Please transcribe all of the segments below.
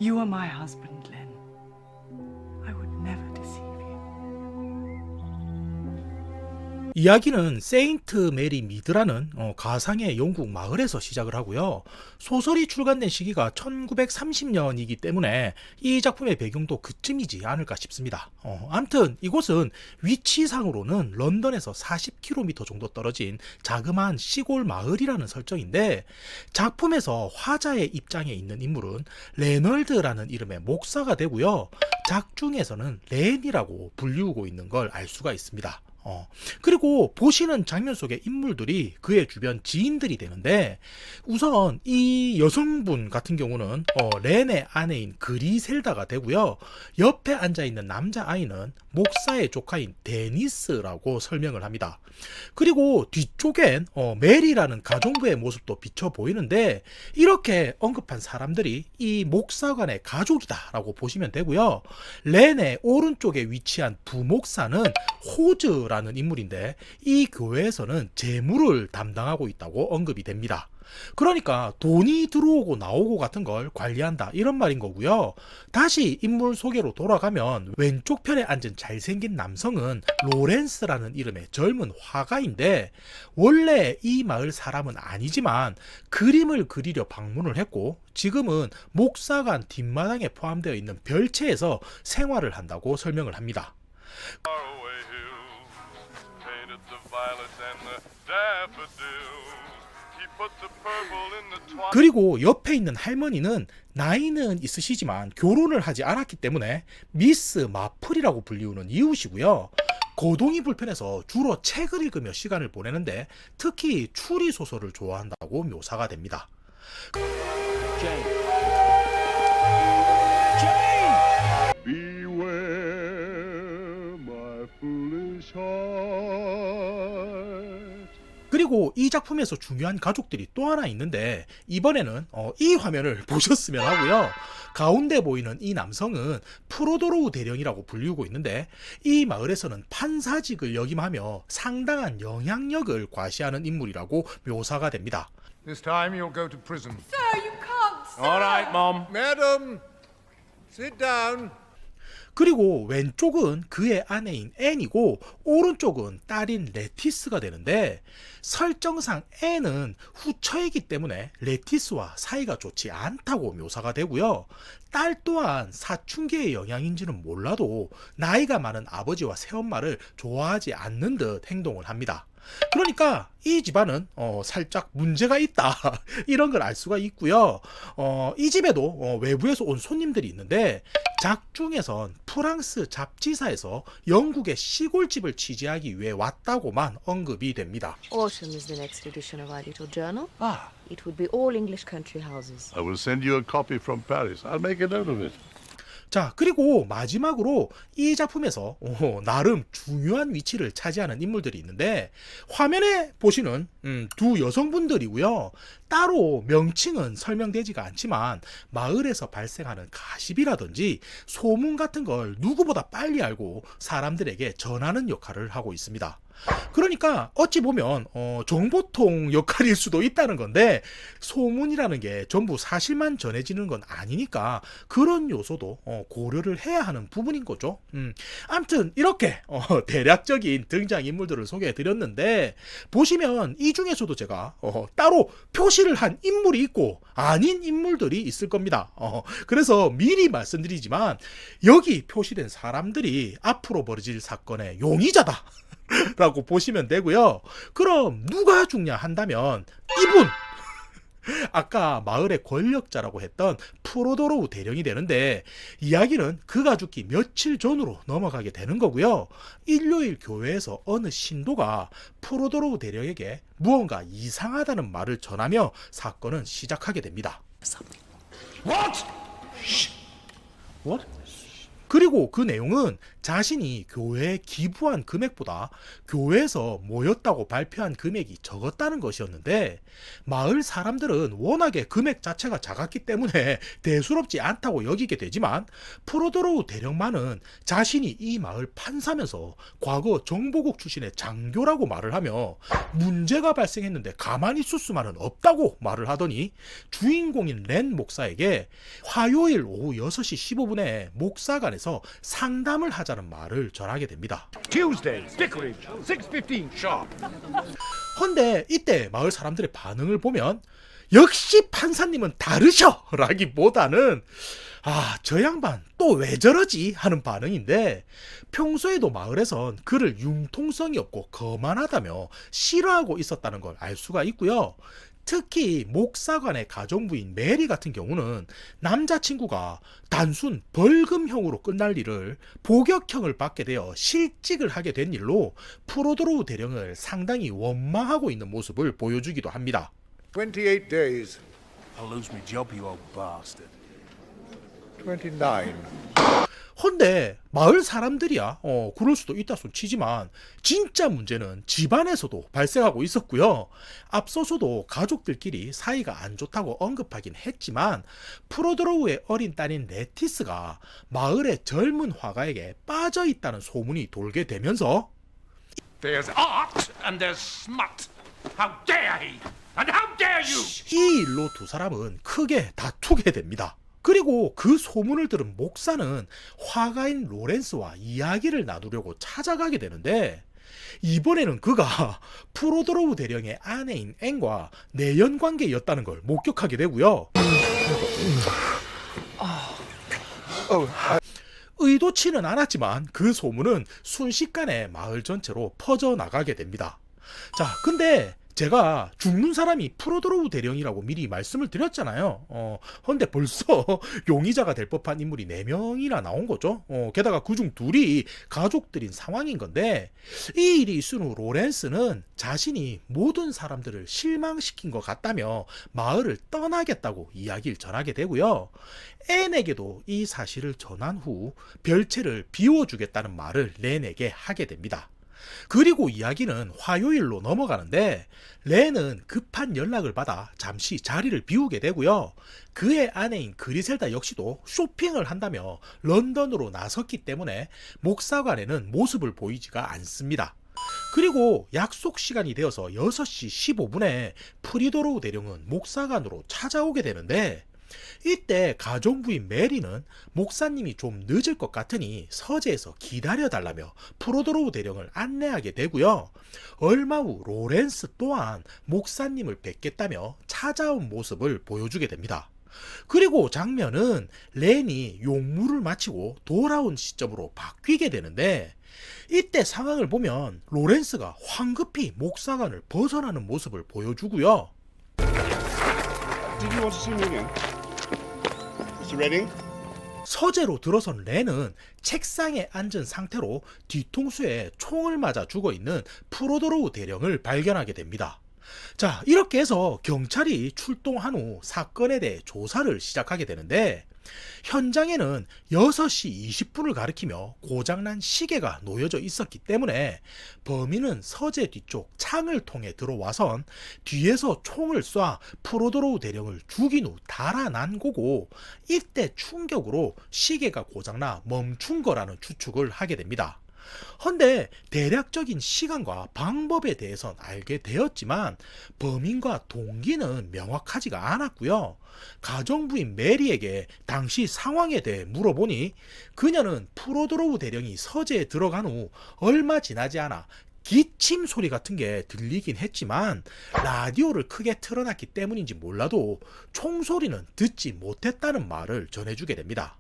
You are my husband, Len. I would never deceive you. 이야기는 세인트 메리 미드라는 가상의 영국 마을에서 시작을 하고요. 소설이 출간된 시기가 1930년이기 때문에 이 작품의 배경도 그쯤이지 않을까 싶습니다. 아무튼 이곳은 위치상으로는 런던에서 40km 정도 떨어진 자그마한 시골 마을이라는 설정인데, 작품에서 화자의 입장에 있는 인물은 레널드라는 이름의 목사가 되고요. 작중에서는 렌이라고 불리우고 있는 걸 알 수가 있습니다. 그리고 보시는 장면 속의 인물들이 그의 주변 지인들이 되는데, 우선 이 여성분 같은 경우는 렌의 아내인 그리셀다가 되고요. 옆에 앉아있는 남자아이는 목사의 조카인 데니스라고 설명을 합니다. 그리고 뒤쪽엔 메리라는 가정부의 모습도 비쳐 보이는데, 이렇게 언급한 사람들이 이 목사관의 가족이다라고 보시면 되고요. 렌의 오른쪽에 위치한 부목사는 호즈라는 인물인데, 이 교회에서는 재물을 담당하고 있다고 언급이 됩니다. 그러니까 돈이 들어오고 나오고 같은 걸 관리한다, 이런 말인 거고요. 다시 인물 소개로 돌아가면 왼쪽 편에 앉은 잘생긴 남성은 로렌스라는 이름의 젊은 화가인데, 원래 이 마을 사람은 아니지만 그림을 그리려 방문을 했고, 지금은 목사관 뒷마당에 포함되어 있는 별채에서 생활을 한다고 설명을 합니다. 그리고 옆에 있는 할머니는 나이는 있으시지만 결혼을 하지 않았기 때문에 미스 마플이라고 불리우는 이웃이고요. 거동이 불편해서 주로 책을 읽으며 시간을 보내는데, 특히 추리 소설을 좋아한다고 묘사가 됩니다. Beware my foolish heart. 그리고 이 작품에서 중요한 가족들이 또 하나 있는데, 이번에는 이 화면을 보셨으면 하고요. 가운데 보이는 이 남성은 프로도로우 대령이라고 불리우고 있는데, 이 마을에서는 판사직을 역임하며 상당한 영향력을 과시하는 인물이라고 묘사가 됩니다. This time you'll go to prison. Sir, you can't, sir! All right, Mom. Madam, sit down. 그리고 왼쪽은 그의 아내인 앤이고, 오른쪽은 딸인 레티스가 되는데, 설정상 앤은 후처이기 때문에 레티스와 사이가 좋지 않다고 묘사가 되고요. 딸 또한 사춘기의 영향인지는 몰라도 나이가 많은 아버지와 새엄마를 좋아하지 않는 듯 행동을 합니다. 그러니까 이 집안은 살짝 문제가 있다 이런 걸 알 수가 있고요. 이 집에도 외부에서 온 손님들이 있는데, 작중에선 프랑스 잡지사에서 영국의 시골집을 취재하기 위해 왔다고만 언급이 됩니다. Autumn is the next edition of our little journal. Ah, It would be all English country houses. I will send you a copy from Paris. I'll make a note of it. 자, 그리고 마지막으로 이 작품에서 나름 중요한 위치를 차지하는 인물들이 있는데, 화면에 보시는 두 여성분들이고요. 따로 명칭은 설명되지가 않지만 마을에서 발생하는 가십이라든지 소문 같은 걸 누구보다 빨리 알고 사람들에게 전하는 역할을 하고 있습니다. 그러니까 어찌 보면 정보통 역할일 수도 있다는 건데, 소문이라는 게 전부 사실만 전해지는 건 아니니까 그런 요소도 고려를 해야 하는 부분인 거죠. 아무튼 이렇게 대략적인 등장인물들을 소개해 드렸는데, 보시면 이 중에서도 제가 따로 표시를 한 인물이 있고 아닌 인물들이 있을 겁니다. 그래서 미리 말씀드리지만, 여기 표시된 사람들이 앞으로 벌어질 사건의 용의자다 라고 보시면 되고요. 그럼 누가 죽냐 한다면 이분! 아까 마을의 권력자라고 했던 프로도로우 대령이 되는데, 이야기는 그가 죽기 며칠 전으로 넘어가게 되는 거고요. 일요일 교회에서 어느 신도가 프로도로우 대령에게 무언가 이상하다는 말을 전하며 사건은 시작하게 됩니다. What? What? 그리고 그 내용은 자신이 교회에 기부한 금액보다 교회에서 모였다고 발표한 금액이 적었다는 것이었는데, 마을 사람들은 워낙에 금액 자체가 작았기 때문에 대수롭지 않다고 여기게 되지만, 프로도로우 대령만은 자신이 이 마을 판사면서 과거 정보국 출신의 장교라고 말을 하며 문제가 발생했는데 가만히 있을 수만은 없다고 말을 하더니, 주인공인 렌 목사에게 화요일 오후 6시 15분에 목사관에서 상담을 하자는 말을 전하게 됩니다. Tuesday, Vicarage, 6:15 sharp. 헌데 이때 마을 사람들의 반응을 보면 역시 판사님은 다르셔! 라기보다는 저 양반 또 왜 저러지? 하는 반응인데, 평소에도 마을에선 그를 융통성이 없고 거만하다며 싫어하고 있었다는 걸 알 수가 있고요. 특히 목사관의 가정부인 메리 같은 경우는 남자친구가 단순 벌금형으로 끝날 일을 복역형을 받게 되어 실직을 하게 된 일로 프로도로우 대령을 상당히 원망하고 있는 모습을 보여주기도 합니다. 28 days. I'll lose my job, you old bastard. 29. 헌데 마을 사람들이야 그럴 수도 있다 손 치지만, 진짜 문제는 집안에서도 발생하고 있었고요. 앞서서도 가족들끼리 사이가 안 좋다고 언급하긴 했지만, 프로도로우의 어린 딸인 레티스가 마을의 젊은 화가에게 빠져 있다는 소문이 돌게 되면서 There's art and there's smut. How dare he? And how dare you? 이 일로 두 사람은 크게 다투게 됩니다. 그리고 그 소문을 들은 목사는 화가인 로렌스와 이야기를 나누려고 찾아가게 되는데, 이번에는 그가 프로도로우 대령의 아내인 앤과 내연 관계였다는 걸 목격하게 되고요. 의도치는 않았지만 그 소문은 순식간에 마을 전체로 퍼져나가게 됩니다. 자, 근데 제가 죽는 사람이 프로도로우 대령이라고 미리 말씀을 드렸잖아요. 근데 벌써 용의자가 될 법한 인물이 4명이나 나온 거죠. 게다가 그중 2이 가족들인 상황인 건데, 이 일이 있은 후 로렌스는 자신이 모든 사람들을 실망시킨 것 같다며 마을을 떠나겠다고 이야기를 전하게 되고요. 앤에게도 이 사실을 전한 후 별채를 비워주겠다는 말을 렌에게 하게 됩니다. 그리고 이야기는 화요일로 넘어가는데, 렌은 급한 연락을 받아 잠시 자리를 비우게 되고요. 그의 아내인 그리셀다 역시도 쇼핑을 한다며 런던으로 나섰기 때문에 목사관에는 모습을 보이지가 않습니다. 그리고 약속 시간이 되어서 6시 15분에 프리도로우 대령은 목사관으로 찾아오게 되는데, 이때 가정부인 메리는 목사님이 좀 늦을 것 같으니 서재에서 기다려달라며 프로도로우 대령을 안내하게 되고요. 얼마 후 로렌스 또한 목사님을 뵙겠다며 찾아온 모습을 보여주게 됩니다. 그리고 장면은 렌이 용무를 마치고 돌아온 시점으로 바뀌게 되는데, 이때 상황을 보면 로렌스가 황급히 목사관을 벗어나는 모습을 보여주고요. Did you want to see me again? Mr. Redding? 서재로 들어선 렌은 책상에 앉은 상태로 뒤통수에 총을 맞아 죽어있는 프로도로우 대령을 발견하게 됩니다. 자, 이렇게 해서 경찰이 출동한 후 사건에 대해 조사를 시작하게 되는데, 현장에는 6시 20분을 가리키며 고장난 시계가 놓여져 있었기 때문에 범인은 서재 뒤쪽 창을 통해 들어와선 뒤에서 총을 쏴 프로도로우 대령을 죽인 후 달아난 거고, 이때 충격으로 시계가 고장나 멈춘 거라는 추측을 하게 됩니다. 헌데 대략적인 시간과 방법에 대해선 알게 되었지만 범인과 동기는 명확하지가 않았고요. 가정부인 메리에게 당시 상황에 대해 물어보니 그녀는 프로도로우 대령이 서재에 들어간 후 얼마 지나지 않아 기침 소리 같은 게 들리긴 했지만 라디오를 크게 틀어놨기 때문인지 몰라도 총소리는 듣지 못했다는 말을 전해주게 됩니다.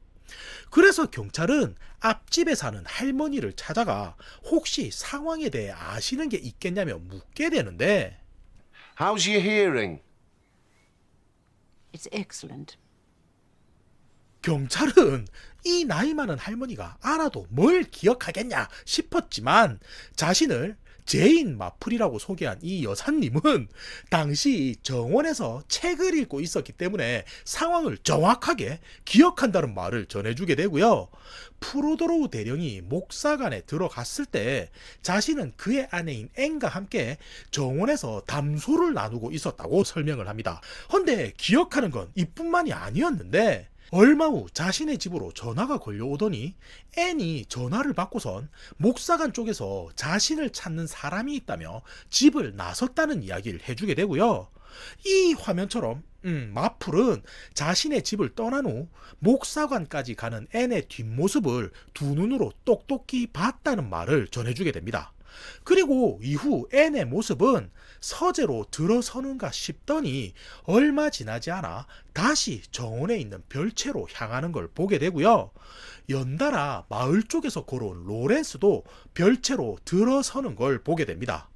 그래서 경찰은 앞집에 사는 할머니를 찾아가 혹시 상황에 대해 아시는 게 있겠냐며 묻게 되는데, How's your hearing? It's excellent. 경찰은 이 나이 많은 할머니가 알아도 뭘 기억하겠냐 싶었지만 자신을 제인 마플이라고 소개한 이 여사님은 당시 정원에서 책을 읽고 있었기 때문에 상황을 정확하게 기억한다는 말을 전해주게 되고요. 프로도로우 대령이 목사관에 들어갔을 때 자신은 그의 아내인 앤과 함께 정원에서 담소를 나누고 있었다고 설명을 합니다. 헌데 기억하는 건 이뿐만이 아니었는데 얼마 후 자신의 집으로 전화가 걸려오더니 앤이 전화를 받고선 목사관 쪽에서 자신을 찾는 사람이 있다며 집을 나섰다는 이야기를 해주게 되고요. 이 화면처럼 마플은 자신의 집을 떠난 후 목사관까지 가는 앤의 뒷모습을 두 눈으로 똑똑히 봤다는 말을 전해주게 됩니다. 그리고 이후 앤의 모습은 서재로 들어서는가 싶더니 얼마 지나지 않아 다시 정원에 있는 별채로 향하는 걸 보게 되고요. 연달아 마을 쪽에서 걸어온 로렌스도 별채로 들어서는 걸 보게 됩니다.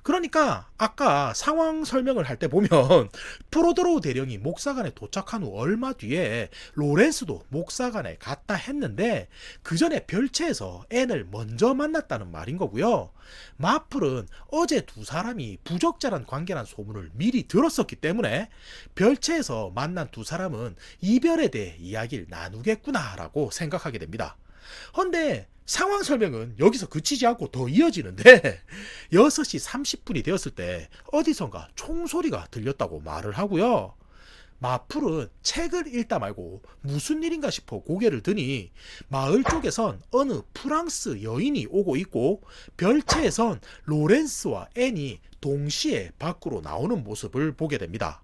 그러니까 아까 상황 설명을 할 때 보면 프로도로우 대령이 목사관에 도착한 후 얼마 뒤에 로렌스도 목사관에 갔다 했는데 그 전에 별채에서 앤을 먼저 만났다는 말인 거고요. 마플은 어제 두 사람이 부적절한 관계란 소문을 미리 들었었기 때문에 별채에서 만난 두 사람은 이별에 대해 이야기를 나누겠구나라고 생각하게 됩니다. 헌데 상황 설명은 여기서 그치지 않고 더 이어지는데 6시 30분이 되었을 때 어디선가 총소리가 들렸다고 말을 하고요. 마플은 책을 읽다 말고 무슨 일인가 싶어 고개를 드니 마을 쪽에선 어느 프랑스 여인이 오고 있고 별채에선 로렌스와 앤이 동시에 밖으로 나오는 모습을 보게 됩니다.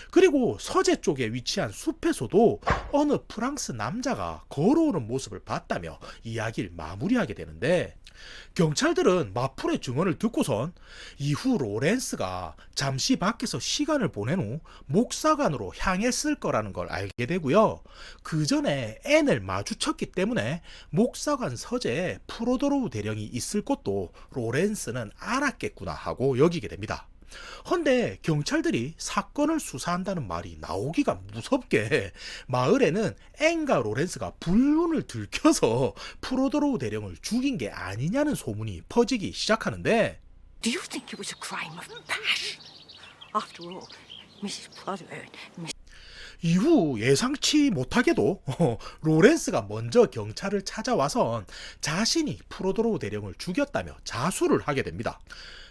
그리고 서재 쪽에 위치한 숲에서도 어느 프랑스 남자가 걸어오는 모습을 봤다며 이야기를 마무리하게 되는데 경찰들은 마플의 증언을 듣고선 이후 로렌스가 잠시 밖에서 시간을 보낸 후 목사관으로 향했을 거라는 걸 알게 되고요. 그 전에 앤을 마주쳤기 때문에 목사관 서재에 프로도로우 대령이 있을 것도 로렌스는 알았겠구나 하고 여기게 됩니다. 헌데 경찰들이 사건을 수사한다는 말이 나오기가 무섭게 마을에는 앤과 로렌스가 불륜을 들켜서 프로도로우 대령을 죽인 게 아니냐는 소문이 퍼지기 시작하는데 Do you think it was a crime of passion? After all, Mrs. Proudhon, 이후 예상치 못하게도 로렌스가 먼저 경찰을 찾아와선 자신이 프로도로우 대령을 죽였다며 자수를 하게 됩니다.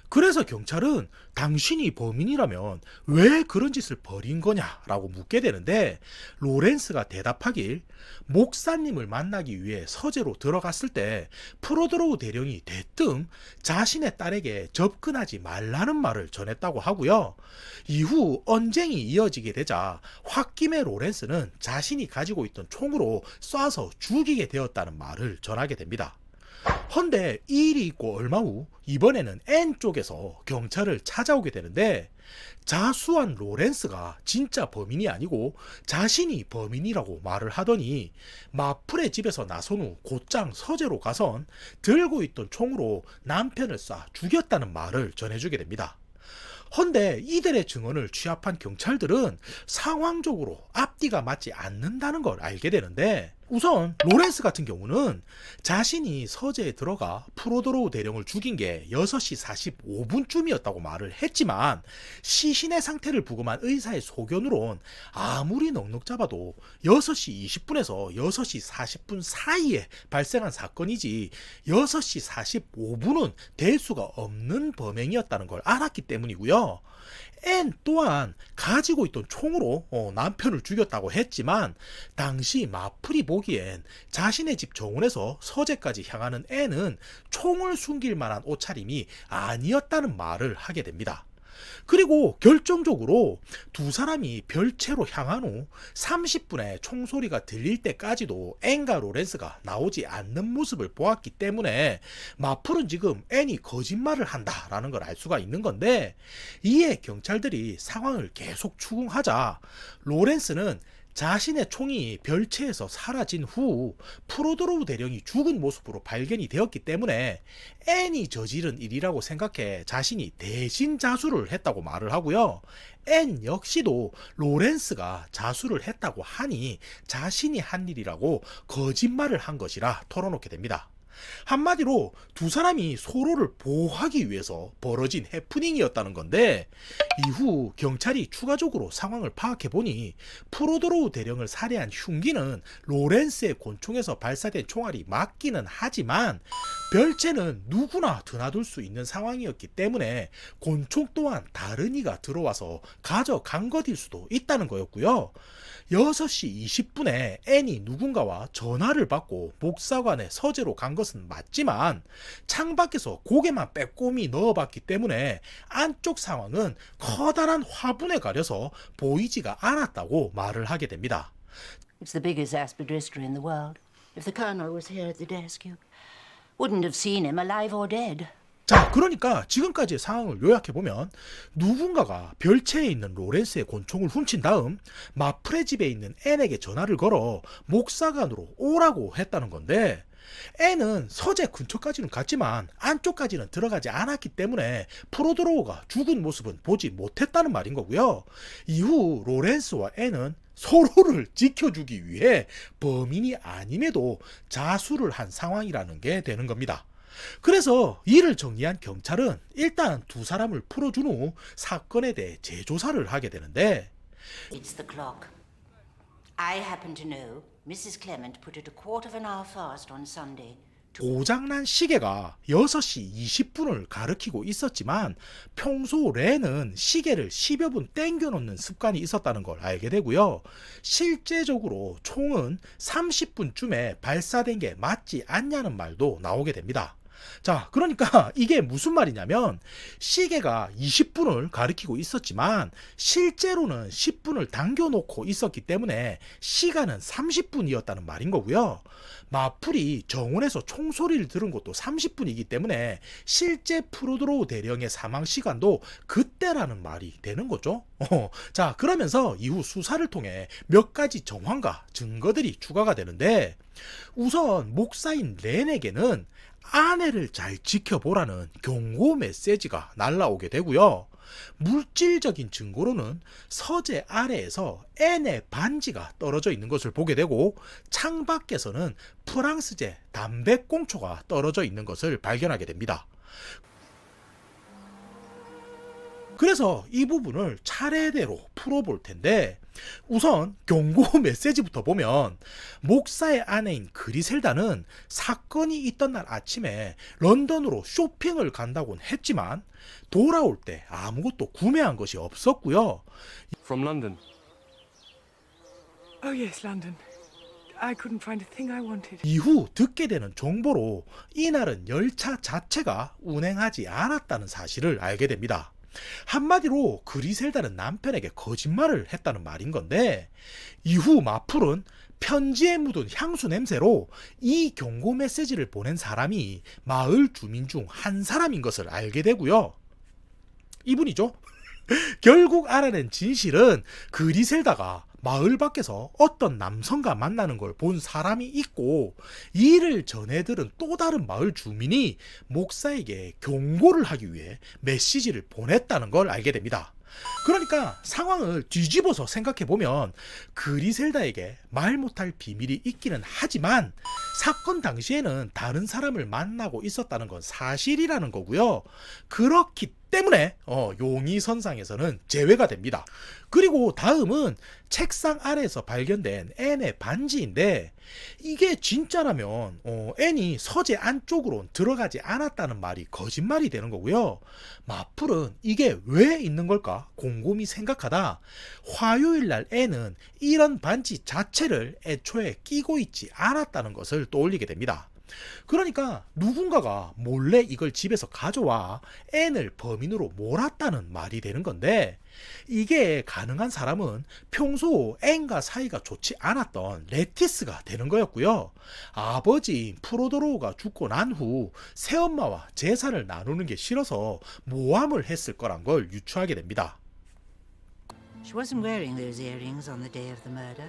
그래서 경찰은 당신이 범인이라면 왜 그런 짓을 벌인 거냐라고 묻게 되는데 로렌스가 대답하길 목사님을 만나기 위해 서재로 들어갔을 때 프로도로우 대령이 대뜸 자신의 딸에게 접근하지 말라는 말을 전했다고 하고요. 이후 언쟁이 이어지게 되자 홧김에 로렌스는 자신이 가지고 있던 총으로 쏴서 죽이게 되었다는 말을 전하게 됩니다. 헌데 이 일이 있고 얼마 후 이번에는 앤 쪽에서 경찰을 찾아오게 되는데 자수한 로렌스가 진짜 범인이 아니고 자신이 범인이라고 말을 하더니 마플의 집에서 나선 후 곧장 서재로 가선 들고 있던 총으로 남편을 쏴 죽였다는 말을 전해주게 됩니다. 헌데 이들의 증언을 취합한 경찰들은 상황적으로 앞뒤가 맞지 않는다는 걸 알게 되는데 우선 로렌스 같은 경우는 자신이 서재에 들어가 프로도로우 대령을 죽인 게 6시 45분쯤이었다고 말을 했지만 시신의 상태를 부검한 의사의 소견으론 아무리 넉넉 잡아도 6시 20분에서 6시 40분 사이에 발생한 사건이지 6시 45분은 될 수가 없는 범행이었다는 걸 알았기 때문이고요. 앤 또한 가지고 있던 총으로 남편을 죽였다고 했지만 당시 마플이 보기엔 자신의 집 정원에서 서재까지 향하는 앤은 총을 숨길 만한 옷차림이 아니었다는 말을 하게 됩니다. 그리고 결정적으로 두 사람이 별채로 향한 후 30분의 총소리가 들릴 때까지도 앤과 로렌스가 나오지 않는 모습을 보았기 때문에 마플은 지금 앤이 거짓말을 한다라는 걸 알 수가 있는 건데 이에 경찰들이 상황을 계속 추궁하자 로렌스는 자신의 총이 별채에서 사라진 후 프로도로우 대령이 죽은 모습으로 발견이 되었기 때문에 앤이 저지른 일이라고 생각해 자신이 대신 자수를 했다고 말을 하고요. 앤 역시도 로렌스가 자수를 했다고 하니 자신이 한 일이라고 거짓말을 한 것이라 털어놓게 됩니다. 한마디로 두 사람이 서로를 보호하기 위해서 벌어진 해프닝이었다는 건데, 이후 경찰이 추가적으로 상황을 파악해보니 프로도로우 대령을 살해한 흉기는 로렌스의 권총에서 발사된 총알이 맞기는 하지만 별채는 누구나 드나들 수 있는 상황이었기 때문에 권총 또한 다른 이가 들어와서 가져간 것일 수도 있다는 거였고요. 6시 20분에 앤이 누군가와 전화를 받고 목사관에 서재로 간 것은 맞지만 창밖에서 고개만 빼꼼히 넣어봤기 때문에 안쪽 상황은 커다란 화분에 가려서 보이지가 않았다고 말을 하게 됩니다. It's the biggest aspidistra in the world. If the colonel was here at the desk, you wouldn't have seen him alive or dead. 자, 그러니까 지금까지의 상황을 요약해보면 누군가가 별채에 있는 로렌스의 권총을 훔친 다음 마프레 집에 있는 앤에게 전화를 걸어 목사관으로 오라고 했다는 건데, 앤은 서재 근처까지는 갔지만 안쪽까지는 들어가지 않았기 때문에 프로도로우가 죽은 모습은 보지 못했다는 말인 거고요. 이후 로렌스와 앤은 서로를 지켜주기 위해 범인이 아님에도 자수를 한 상황이라는 게 되는 겁니다. 그래서 이를 정리한 경찰은 일단 두 사람을 풀어준 후 사건에 대해 재조사를 하게 되는데, It's the clock. I happen to know Mrs. Clement put it a quarter of an hour fast on Sunday. 고장난 시계가 6시 20분을 가리키고 있었지만 평소 렌은 시계를 10여 분 땡겨놓는 습관이 있었다는 걸 알게 되고요. 실제적으로 총은 30분쯤에 발사된 게 맞지 않냐는 말도 나오게 됩니다. 자, 그러니까 이게 무슨 말이냐면 시계가 20분을 가리키고 있었지만 실제로는 10분을 당겨놓고 있었기 때문에 시간은 30분이었다는 말인 거고요. 마플이 정원에서 총소리를 들은 것도 30분이기 때문에 실제 프로도로우 대령의 사망 시간도 그때라는 말이 되는 거죠. 자, 그러면서 이후 수사를 통해 몇 가지 정황과 증거들이 추가가 되는데, 우선 목사인 렌에게는 아내를 잘 지켜보라는 경고 메시지가 날라오게 되고요. 물질적인 증거로는 서재 아래에서 앤의 반지가 떨어져 있는 것을 보게 되고, 창밖에서는 프랑스제 담배꽁초가 떨어져 있는 것을 발견하게 됩니다. 그래서 이 부분을 차례대로 풀어볼 텐데, 우선 경고 메시지부터 보면 목사의 아내인 그리셀다는 사건이 있던 날 아침에 런던으로 쇼핑을 간다곤 했지만 돌아올 때 아무것도 구매한 것이 없었고요. From London. Oh, yes, London. I couldn't find a thing I wanted. 이후 듣게 되는 정보로 이날은 열차 자체가 운행하지 않았다는 사실을 알게 됩니다. 한마디로 그리셀다는 남편에게 거짓말을 했다는 말인 건데, 이후 마플은 편지에 묻은 향수 냄새로 이 경고 메시지를 보낸 사람이 마을 주민 중 한 사람인 것을 알게 되고요. 이분이죠. 결국 알아낸 진실은 그리셀다가 마을 밖에서 어떤 남성과 만나는 걸 본 사람이 있고, 이를 전해 들은 또 다른 마을 주민이 목사에게 경고를 하기 위해 메시지를 보냈다는 걸 알게 됩니다. 그러니까 상황을 뒤집어서 생각해보면 그리셀다에게 말 못할 비밀이 있기는 하지만 사건 당시에는 다른 사람을 만나고 있었다는 건 사실이라는 거고요. 그렇기 때문에 용의선상에서는 제외가 됩니다. 그리고 다음은 책상 아래에서 발견된 앤의 반지인데, 이게 진짜라면 앤이 서재 안쪽으로 들어가지 않았다는 말이 거짓말이 되는 거고요. 마플은 이게 왜 있는 걸까 곰곰이 생각하다 화요일날 앤은 이런 반지 자체를 애초에 끼고 있지 않았다는 것을 떠올리게 됩니다. 그러니까 누군가가 몰래 이걸 집에서 가져와 앤을 범인으로 몰았다는 말이 되는 건데, 이게 가능한 사람은 평소 앤과 사이가 좋지 않았던 레티스가 되는 거였고요. 아버지인 프로도로우가 죽고 난 후 새엄마와 재산을 나누는 게 싫어서 모함을 했을 거란 걸 유추하게 됩니다. She wasn't wearing those earrings on the day of the murder.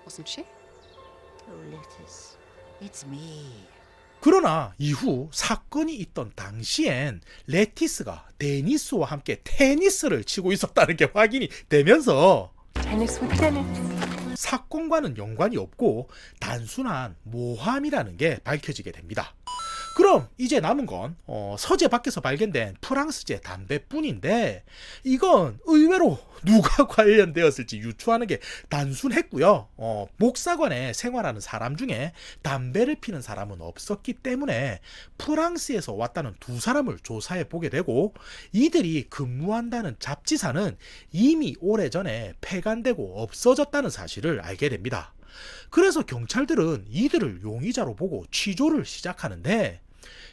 Wasn't she? Oh, Lettuce. It's me. 그러나 이후 사건이 있던 당시엔 레티스가 데니스와 함께 테니스를 치고 있었다는 게 확인이 되면서 Tennis with Dennis. 사건과는 연관이 없고 단순한 모함이라는 게 밝혀지게 됩니다. 그럼 이제 남은 건 서재 밖에서 발견된 프랑스제 담배뿐인데 이건 의외로 누가 관련되었을지 유추하는 게 단순했고요. 목사관에 생활하는 사람 중에 담배를 피는 사람은 없었기 때문에 프랑스에서 왔다는 두 사람을 조사해 보게 되고 이들이 근무한다는 잡지사는 이미 오래전에 폐간되고 없어졌다는 사실을 알게 됩니다. 그래서 경찰들은 이들을 용의자로 보고 취조를 시작하는데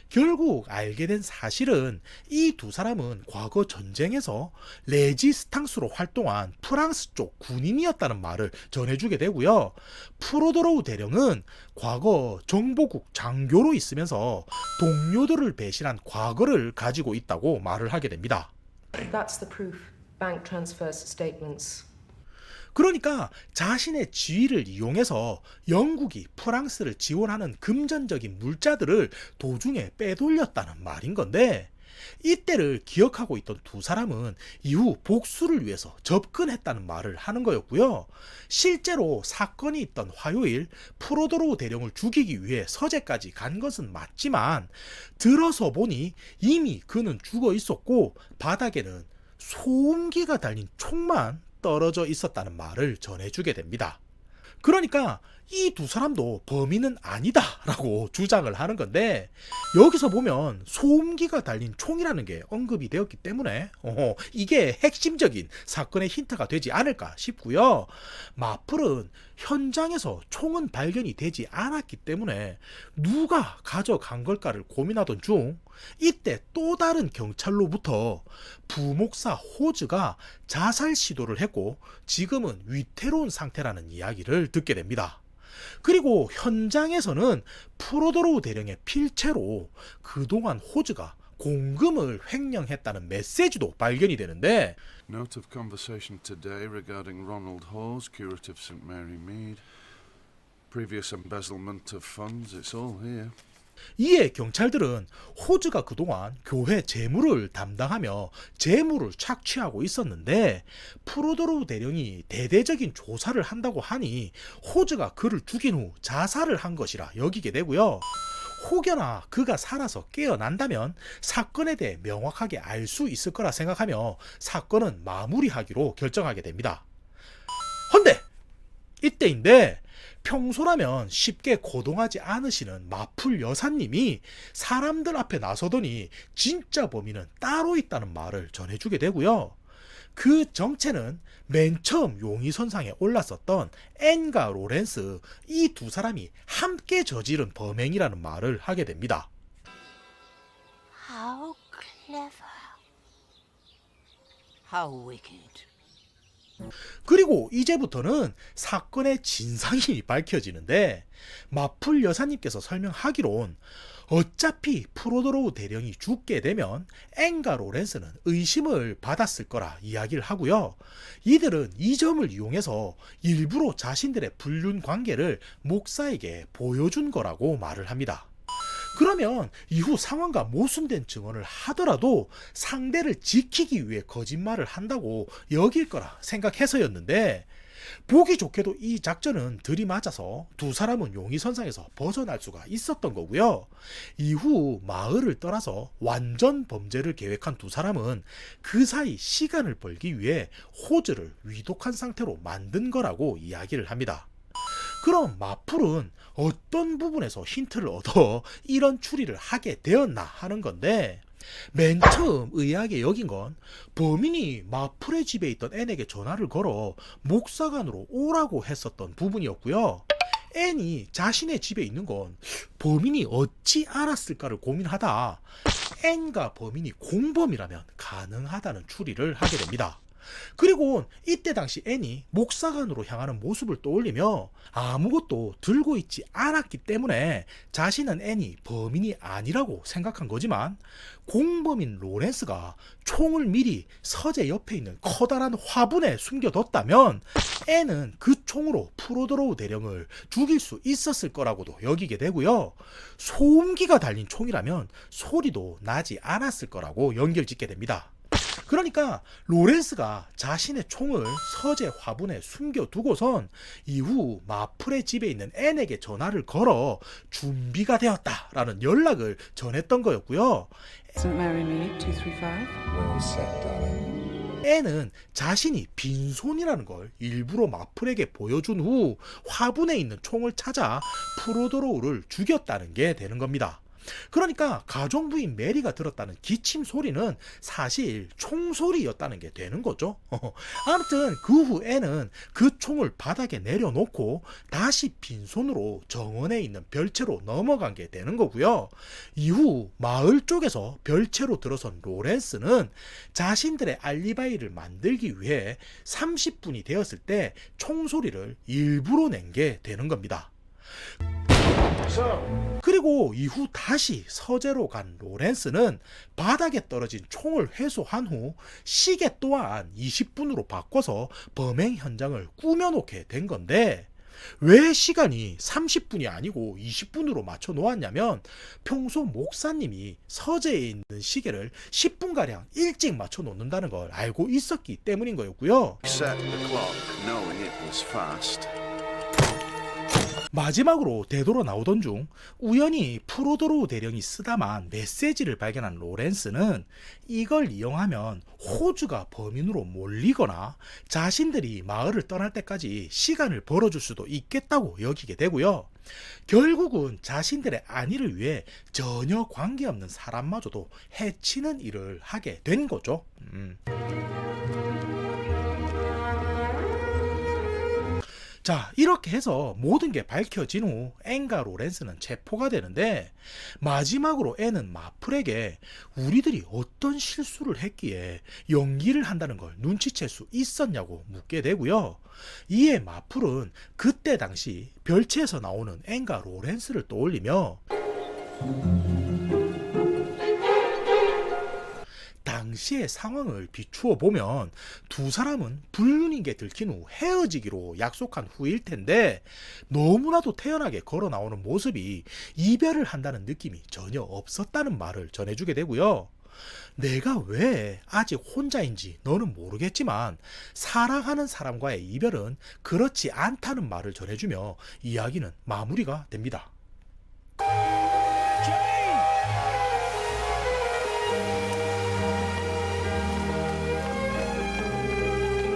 결국 알게 된 사실은 이 두 사람은 과거 전쟁에서 레지스탕스로 활동한 프랑스 쪽 군인이었다는 말을 전해주게 되고요. 프로도로우 대령은 과거 정보국 장교로 있으면서 동료들을 배신한 과거를 가지고 있다고 말을 하게 됩니다. That's the proof. Bank transfers, statements. 그러니까 자신의 지위를 이용해서 영국이 프랑스를 지원하는 금전적인 물자들을 도중에 빼돌렸다는 말인 건데 이때를 기억하고 있던 두 사람은 이후 복수를 위해서 접근했다는 말을 하는 거였고요. 실제로 사건이 있던 화요일 프로도로우 대령을 죽이기 위해 서재까지 간 것은 맞지만 들어서 보니 이미 그는 죽어 있었고 바닥에는 소음기가 달린 총만 떨어져 있었다는 말을 전해주게 됩니다. 그러니까 이 두 사람도 범인은 아니다 라고 주장을 하는 건데 여기서 보면 소음기가 달린 총이라는 게 언급이 되었기 때문에 이게 핵심적인 사건의 힌트가 되지 않을까 싶고요. 마플은 현장에서 총은 발견이 되지 않았기 때문에 누가 가져간 걸까를 고민하던 중 이때 또 다른 경찰로부터 부목사 호즈가 자살 시도를 했고 지금은 위태로운 상태라는 이야기를 듣게 됩니다. 그리고 현장에서는 프로도로우 대령의 필체로 그동안 호즈가 공금을 횡령했다는 메시지도 발견이 되는데 Note of conversation today regarding Ronald Hawes, curative St Mary Mead. Previous embezzlement of funds, it's all here. 이에 경찰들은 호즈가 그동안 교회 재물을 담당하며 재물을 착취하고 있었는데 프로도로우 대령이 대대적인 조사를 한다고 하니 호즈가 그를 죽인 후 자살을 한 것이라 여기게 되고요. 혹여나 그가 살아서 깨어난다면 사건에 대해 명확하게 알 수 있을 거라 생각하며 사건은 마무리하기로 결정하게 됩니다. 헌데 이때인데 평소라면 쉽게 거동하지 않으시는 마플 여사님이 사람들 앞에 나서더니 진짜 범인은 따로 있다는 말을 전해주게 되고요. 그 정체는 맨 처음 용의선상에 올랐었던 앤과 로렌스 이 두 사람이 함께 저지른 범행이라는 말을 하게 됩니다. How clever. How wicked. 그리고 이제부터는 사건의 진상이 밝혀지는데 마플 여사님께서 설명하기론 어차피 프로도로우 대령이 죽게 되면 앤과 로렌스는 의심을 받았을 거라 이야기를 하고요. 이들은 이 점을 이용해서 일부러 자신들의 불륜 관계를 목사에게 보여준 거라고 말을 합니다. 그러면 이후 상황과 모순된 증언을 하더라도 상대를 지키기 위해 거짓말을 한다고 여길 거라 생각해서였는데 보기 좋게도 이 작전은 들이맞아서 두 사람은 용의선상에서 벗어날 수가 있었던 거고요. 이후 마을을 떠나서 완전 범죄를 계획한 두 사람은 그 사이 시간을 벌기 위해 호즈를 위독한 상태로 만든 거라고 이야기를 합니다. 그럼 마플은 어떤 부분에서 힌트를 얻어 이런 추리를 하게 되었나 하는 건데 맨 처음 의아하게 여긴 건 범인이 마플의 집에 있던 앤에게 전화를 걸어 목사관으로 오라고 했었던 부분이었고요. 앤이 자신의 집에 있는 건 범인이 어찌 알았을까를 고민하다 앤과 범인이 공범이라면 가능하다는 추리를 하게 됩니다. 그리고 이때 당시 앤이 목사관으로 향하는 모습을 떠올리며 아무것도 들고 있지 않았기 때문에 자신은 앤이 범인이 아니라고 생각한 거지만 공범인 로렌스가 총을 미리 서재 옆에 있는 커다란 화분에 숨겨뒀다면 앤은 그 총으로 프로도로우 대령을 죽일 수 있었을 거라고도 여기게 되고요. 소음기가 달린 총이라면 소리도 나지 않았을 거라고 연결짓게 됩니다. 그러니까 로렌스가 자신의 총을 서재 화분에 숨겨두고선 이후 마플의 집에 있는 앤에게 전화를 걸어 준비가 되었다라는 연락을 전했던 거였고요. St. Mary Mead, 235. 앤은 자신이 빈손이라는 걸 일부러 마플에게 보여준 후 화분에 있는 총을 찾아 프로도로우를 죽였다는 게 되는 겁니다. 그러니까 가정부인 메리가 들었다는 기침 소리는 사실 총소리였다는 게 되는 거죠. 아무튼 그 후 앤은 그 총을 바닥에 내려놓고 다시 빈손으로 정원에 있는 별채로 넘어간 게 되는 거고요. 이후 마을 쪽에서 별채로 들어선 로렌스는 자신들의 알리바이를 만들기 위해 30분이 되었을 때 총소리를 일부러 낸 게 되는 겁니다. 그리고 이후 다시 서재로 간 로렌스는 바닥에 떨어진 총을 회수한 후 시계 또한 20분으로 바꿔서 범행 현장을 꾸며놓게 된 건데, 왜 시간이 30분이 아니고 20분으로 맞춰 놓았냐면 평소 목사님이 서재에 있는 시계를 10분가량 일찍 맞춰 놓는다는 걸 알고 있었기 때문인 거였고요. Set the clock knowing it was fast. 마지막으로 되돌아 나오던 중 우연히 프로도로우 대령이 쓰다만 메시지를 발견한 로렌스는 이걸 이용하면 호주가 범인으로 몰리거나 자신들이 마을을 떠날 때까지 시간을 벌어줄 수도 있겠다고 여기게 되고요. 결국은 자신들의 안위를 위해 전혀 관계없는 사람마저도 해치는 일을 하게 된 거죠. 자, 이렇게 해서 모든 게 밝혀진 후 앤과 로렌스는 체포가 되는데, 마지막으로 앤은 마플에게 우리들이 어떤 실수를 했기에 연기를 한다는 걸 눈치챌 수 있었냐고 묻게 되고요. 이에 마플은 그때 당시 별채에서 나오는 앤과 로렌스를 떠올리며 당시의 상황을 비추어 보면 두 사람은 불륜인 게 들킨 후 헤어지기로 약속한 후일 텐데, 너무나도 태연하게 걸어 나오는 모습이 이별을 한다는 느낌이 전혀 없었다는 말을 전해주게 되고요. 내가 왜 아직 혼자인지 너는 모르겠지만 사랑하는 사람과의 이별은 그렇지 않다는 말을 전해주며 이야기는 마무리가 됩니다.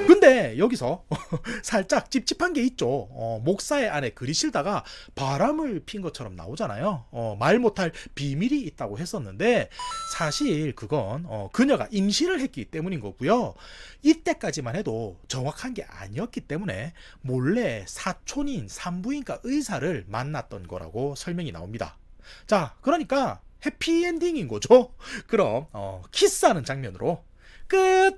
근데 여기서 살짝 찝찝한 게 있죠. 목사의 안에 글이 실다가 바람을 핀 것처럼 나오잖아요. 말 못할 비밀이 있다고 했었는데 사실 그건 그녀가 임신을 했기 때문인 거고요. 이때까지만 해도 정확한 게 아니었기 때문에 몰래 사촌인 산부인과 의사를 만났던 거라고 설명이 나옵니다. 자, 그러니까 해피엔딩인 거죠. 그럼 키스하는 장면으로 끝!